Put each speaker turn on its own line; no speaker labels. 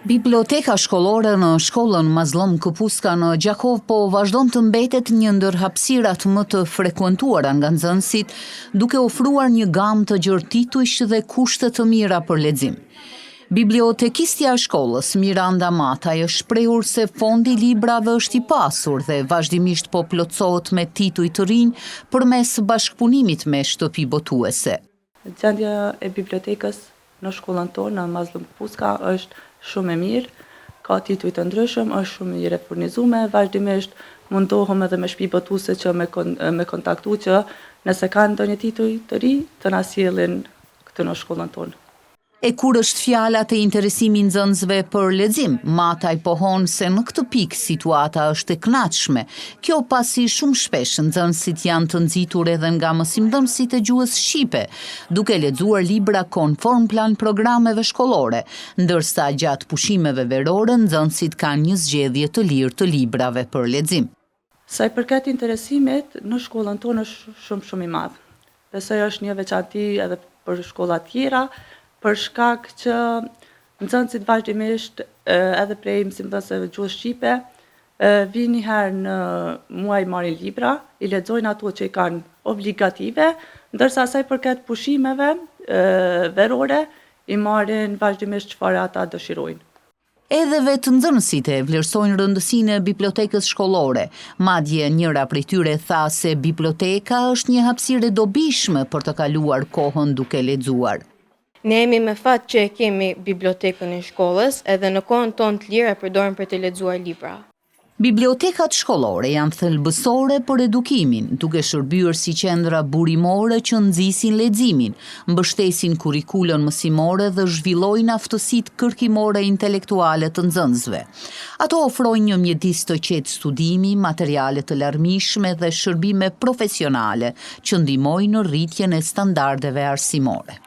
Biblioteka shkollore në shkollën Mazlum Këpuska në Gjakov po vazhdon të mbetet një ndër hapësirat më të frekuentuara nga nxënësit, duke ofruar një gamë të gjerë titujsh dhe kushte të mira për lexim. Bibliotekistja e shkollës Miranda Mataj është shprehur se fondi librave është i pasur dhe vazhdimisht po plotësohet me tituj të rinj përmes bashkëpunimit me shtëpi botuese.
Gjendja e bibliotekës në shkollën tonë, në Mazlum Këpuska, është shumë e mirë, ka tituj të ndryshëm, është shumë i refurnizuar, vazhdimisht mundohem edhe me shtëpi botuese që me kontaktu që nëse kanë ndonjë tituj të ri, të na sjellin këtë në shkollën tonë.
E kur është fjala të interesimi nxënësve për lexim, Mataj pohon se në këtë pikë situata është e kënaqshme. Kjo pasi shumë shpesh nxënësit janë të nxitur edhe nga mësimdhënësit e gjuhës shqipe, duke lexuar libra konform plan programeve shkollore, ndërsa gjatë pushimeve verore nxënësit kanë një zgjedhje të lirë të librave për lexim.
Sa i përket interesimit, në shkollën tonë është shumë i madh. Besoj është një veçanti edhe për shkolla tjera, për shkak që nxënësit vazhdimisht edhe prej mësimdhënësve gjuhës shqipe vinë një herë në muaj marrin libra, i lexojnë ato që i kanë obligative, ndërsa sa i përket pushimeve verore i marrin vazhdimisht çfarë ata dëshirojnë.
Edhe vetë nxënësit e vlerësojnë rëndësinë e bibliotekës shkollore. Madje njëra prej tyre tha se biblioteka është një hapësirë e dobishme për të kaluar kohën duke lexuar.
Ne jemi me fat që kemi bibliotekën e shkollës edhe në kohën tonë të lirë e përdorim për të lexuar libra.
Bibliotekat shkollore janë thelbësore për edukimin, duke shërbyer si qendra burimore që nxisin leximin, mbështesin kurrikulën mësimore dhe zhvillojnë aftësitë kërkimore intelektuale të nxënësve. Ato ofrojnë një mjedis të qetë studimi, materiale të larmishme dhe shërbime profesionale që ndihmojnë në rritjen e standardeve arsimore.